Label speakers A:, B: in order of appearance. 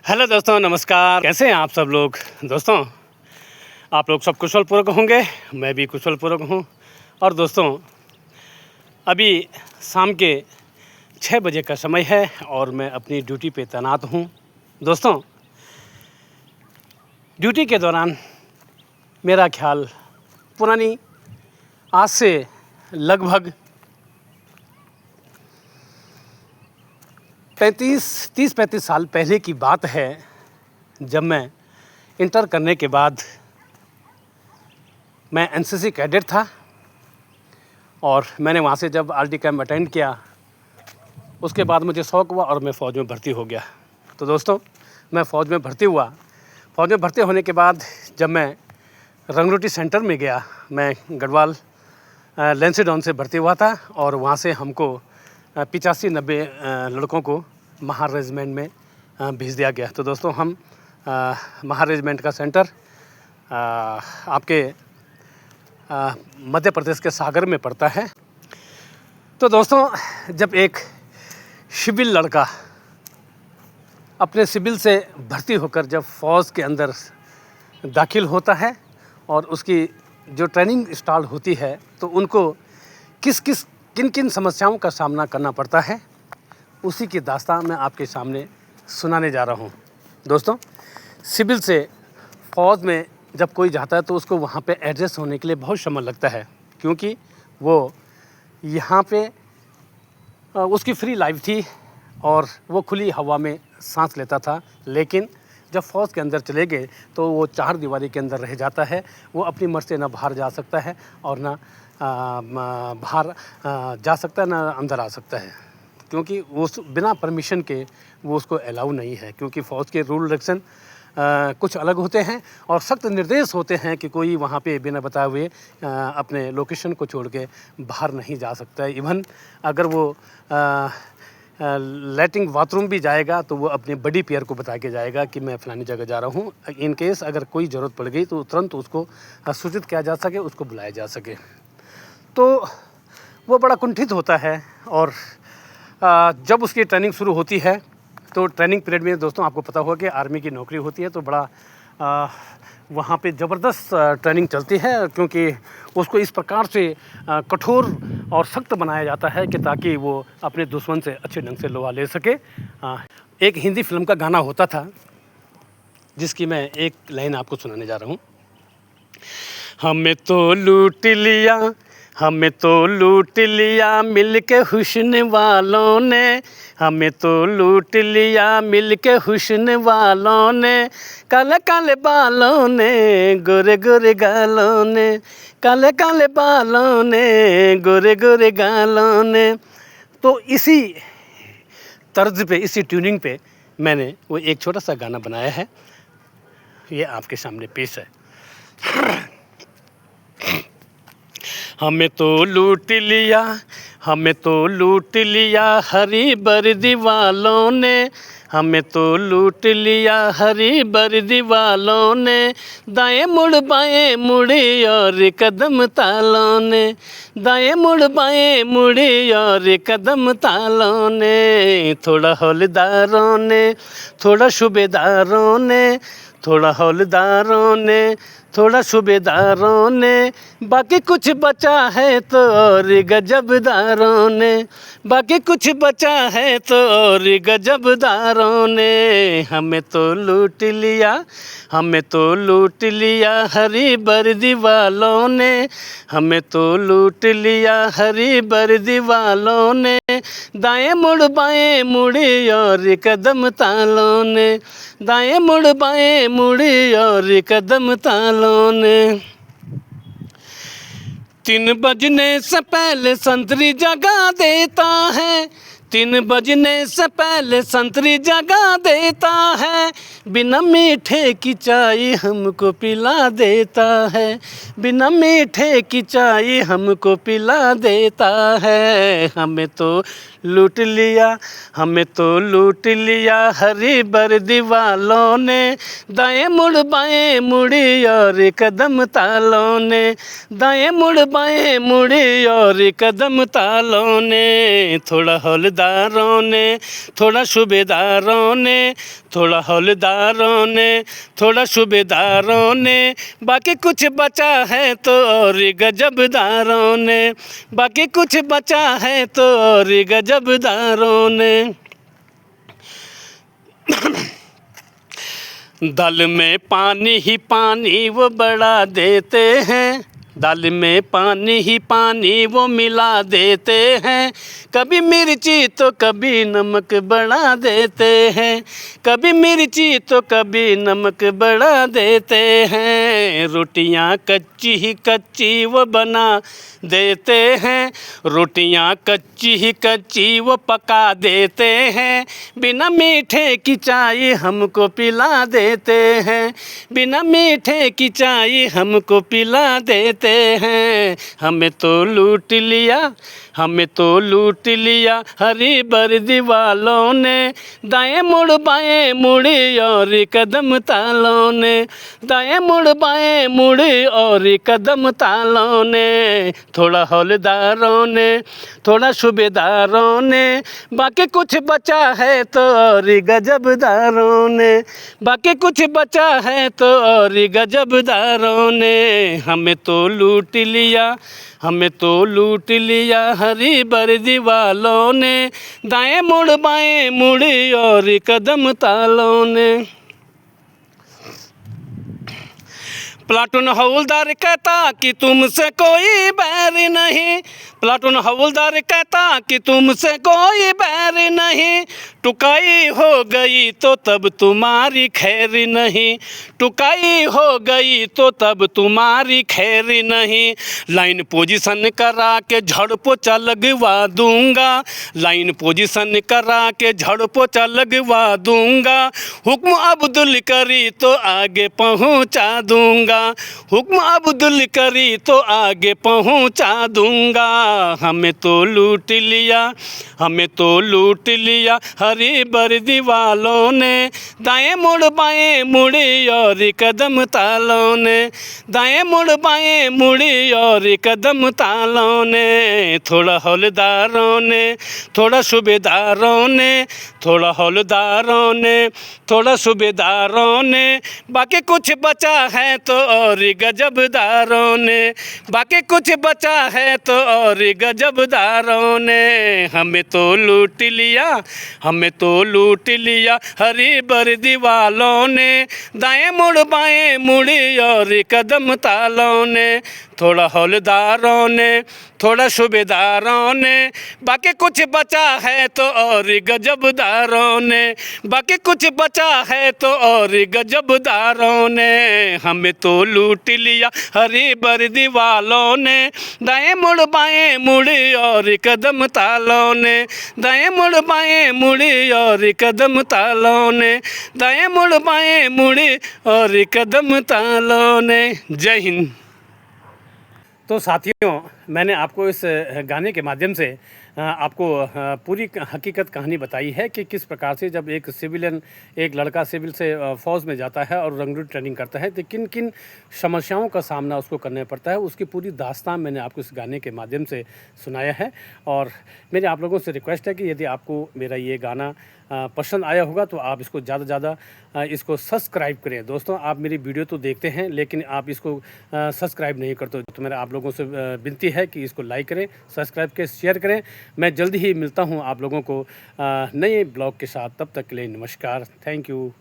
A: Hello दोस्तों, नमस्कार। कैसे हैं आप सब लोग? दोस्तों, आप लोग सब कुशलपूर्वक होंगे, मैं भी कुशलपूर्वक हूँ। और दोस्तों, अभी शाम के 6 बजे का समय है और मैं अपनी ड्यूटी पे तैनात हूँ। दोस्तों, ड्यूटी के दौरान मेरा ख्याल पुरानी आज से लगभग 30-35 साल पहले की बात है, जब मैं इंटर करने के बाद मैं एनसीसी कैडेट था और मैंने वहाँ से जब आरडी कैंप अटेंड किया, उसके बाद मुझे शौक़ हुआ और मैं फ़ौज में भर्ती हो गया। तो दोस्तों, मैं फ़ौज में भर्ती हुआ। फ़ौज में भर्ती होने के बाद जब मैं रंगरोटी सेंटर में गया, मैं गढ़वाल लेंसीडॉन से भर्ती हुआ था और वहाँ से हमको 85-90 लड़कों को महार रेजिमेंट में भेज दिया गया। तो दोस्तों, हम महार रेजिमेंट का सेंटर आपके मध्य प्रदेश के सागर में पड़ता है। तो दोस्तों, जब एक सिविल लड़का अपने सिविल से भर्ती होकर जब फ़ौज के अंदर दाखिल होता है और उसकी जो ट्रेनिंग स्टार्ट होती है, तो उनको किन किन समस्याओं का सामना करना पड़ता है, उसी की दास्तान मैं आपके सामने सुनाने जा रहा हूँ। दोस्तों, सिविल से फ़ौज में जब कोई जाता है तो उसको वहाँ पे एडजस्ट होने के लिए बहुत समय लगता है, क्योंकि वो यहाँ पे उसकी फ्री लाइफ थी और वो खुली हवा में सांस लेता था। लेकिन जब फ़ौज के अंदर चले गए तो वो चार दीवारी के अंदर रह जाता है। वो अपनी मर्ज़ी से ना बाहर जा सकता है और ना बाहर जा सकता है, ना अंदर आ सकता है, क्योंकि वो बिना परमिशन के वो उसको अलाउ नहीं है, क्योंकि फ़ौज के रूल रेगुलेशन कुछ अलग होते हैं और सख्त निर्देश होते हैं कि कोई वहाँ पे बिना बताए हुए अपने लोकेशन को छोड़ के बाहर नहीं जा सकता है। इवन अगर वो लैट्रिन बाथरूम भी जाएगा तो वो अपने बड़ी पेयर को बता के जाएगा कि मैं फ़लानी जगह जा रहा हूँ। इन केस अगर कोई ज़रूरत पड़ गई तो तुरंत उसको सूचित किया जा सके, उसको बुलाया जा सके। तो वो बड़ा कुंठित होता है और जब उसकी ट्रेनिंग शुरू होती है तो ट्रेनिंग पीरियड में दोस्तों आपको पता होगा कि आर्मी की नौकरी होती है, तो बड़ा वहाँ पे ज़बरदस्त ट्रेनिंग चलती है, क्योंकि उसको इस प्रकार से कठोर और सख्त बनाया जाता है कि ताकि वो अपने दुश्मन से अच्छे ढंग से लोहा ले सके। एक हिंदी फिल्म का गाना होता था जिसकी मैं एक लाइन आपको सुनाने जा रहा हूँ। हमें तो लूट लिया, हमें तो लूट लिया मिलके हुस्न वालों ने, हमें तो लूट लिया मिलके हुस्न वालों ने, काले काले बालों ने, गोरे गोरे गालों ने, काले काले बालों ने, गोरे गोरे गालों ने। तो इसी तर्ज पे, इसी ट्यूनिंग पे मैंने वो एक छोटा सा गाना बनाया है, ये आपके सामने पेश है। हमें तो लूट लिया, हमें तो लूट लिया हरी बर्दी वालों ने, हमें तो लूट लिया हरी बर्दी वालों ने, दाएं मुड़ बाएं मुड़ी और कदम तालों ने, दाएं मुड़ बाएं मुड़ी और कदम तालों ने, थोड़ा हौलदारों ने, थोड़ा सूबेदारों ने, थोड़ा हौलदारों ने, थोड़ा सूबेदारों ने, बाकी कुछ बचा है तो और गजबदारों ने, बाकी कुछ बचा है तो और गजबदारों ने, हमें तो लूट लिया, हमें तो लूट लिया हरी बर्दी वालों ने, हमें तो लूट लिया हरी बर्दी वालों ने, दाएं मुड़ बाएं मुड़ी और कदम तालों ने, दाएं मुड़ बाएं मुड़ी और कदम तालों ने। 3 बजने से पहले संतरी जगा देता है, 3 बजने से पहले संतरी जगा देता है, बिना मीठे की चाय हमको पिला देता है, बिना मीठे की चाय हमको पिला देता है, हमें तो लूट लिया, हमें तो लूट लिया हरी बर्दी वालों ने, दाएं मुड़ बाएं मुड़ी और कदम तालों ने, दाएं मुड़ बाएं मुड़ी और कदम तालों ने, थोड़ा हौलदार हौलदारों ने, थोड़ा सूबेदारों ने, थोड़ा हौलदारों ने, थोड़ा सूबेदारों ने, बाकी कुछ बचा है तो और गजबदारों ने, बाकी कुछ बचा है तो और गजबदारों ने। दाल में पानी ही पानी वो बढ़ा देते हैं, दाल में पानी ही पानी वो मिला देते हैं, कभी मिर्ची तो कभी नमक बढ़ा देते हैं, कभी मिर्ची तो कभी नमक बढ़ा देते हैं। रोटियां कच्ची ही कच्ची वो बना देते हैं, रोटियां कच्ची ही कच्ची वो पका देते हैं, बिना मीठे की चाय हमको पिला देते हैं, बिना मीठे की चाय हमको पिला देते हैं। हमें तो लूट लिया, हमें तो लूट लिया हरी वर्दी वालों ने, दाएं मुड़ बाएं मुड़ी और कदम तालों ने, दाएं मुड़ बाएं मुड़ी और कदम तालों ने। थोड़ा हौलदारों ने, थोड़ा सूबेदारों ने, बाकी कुछ बचा है तो और गजबदारों ने, बाकी कुछ बचा है तो और गजबदारों ने। हमें तो लूट लिया, हमें तो लूट लिया हरी वर्दी वालों ने, दाएं मुड़ बाएं मुड़ी और कदम तालों ने। प्लाटून हवलदार कहता कि तुमसे कोई बैर नहीं, प्लाटून हवलदार कहता कि तुमसे कोई बैर नहीं, टुकाई हो गई तो तब तुम्हारी खैर नहीं, टुकाई हो गई तो तब तुम्हारी खैर नहीं। लाइन पोजीशन करा के झड़ पोछा लगवा दूंगा, लाइन पोजीशन करा के झड़ पोछा लगवा दूंगा, हुक्म अब्दुल करी तो आगे पहुंचा दूंगा, हुक्म अब्दुल करी तो आगे पहुंचा दूंगा। हमें तो लूट लिया, हमें तो लूट लिया हरी वर्दी वालों ने, दाएं मुड़ बाएं मुड़ी और कदम तालों ने, दाएं मुड़ बाएं मुड़ी और कदम तालों ने। थोड़ा हौलदारों ने, थोड़ा सूबेदारों ने, थोड़ा हौलदारों ने, थोड़ा सूबेदारों ने, बाकी कुछ बचा है तो और गजबदारों ने, बाकी कुछ बचा है तो और गजबदारों ने। हमें तो लूट लिया, हमें तो लूट लिया हरी वर्दी वालों ने, दाएं मुड़ बाएं मुड़ी और कदम तालों ने। थोड़ा हौलदारों ने, थोड़ा सूबेदारों ने, बाकी कुछ बचा है तो और गजबदारों ने, बाकी कुछ बचा है तो और गजबदारों ने। हमें तो लूट लिया हरी वर्दी वालों ने, दाएं मुड़ बाएं मुड़ी और कदम तालों ने, दाएं मुड़ बाएं मुड़ी और कदम तालों ने, दाएं मुड़ बाएं मुड़ी और कदम तालों ने। जय हिंद। तो साथियों, मैंने आपको इस गाने के माध्यम से आपको पूरी हकीकत कहानी बताई है कि किस प्रकार से जब एक सिविलियन, एक लड़का सिविल से फ़ौज में जाता है और रंगरूट ट्रेनिंग करता है तो किन किन समस्याओं का सामना उसको करना पड़ता है, उसकी पूरी दास्तान मैंने आपको इस गाने के माध्यम से सुनाया है। और मेरी आप लोगों से रिक्वेस्ट है कि यदि आपको मेरा ये गाना पसंद आया होगा तो आप इसको ज़्यादा से ज़्यादा इसको सब्सक्राइब करें। दोस्तों, आप मेरी वीडियो तो देखते हैं लेकिन आप इसको सब्सक्राइब नहीं करते, तो मेरा आप लोगों से विनती है कि इसको लाइक करें, सब्सक्राइब करें, शेयर करें। मैं जल्दी ही मिलता हूं आप लोगों को नए ब्लॉग के साथ। तब तक के लिए नमस्कार। Thank you.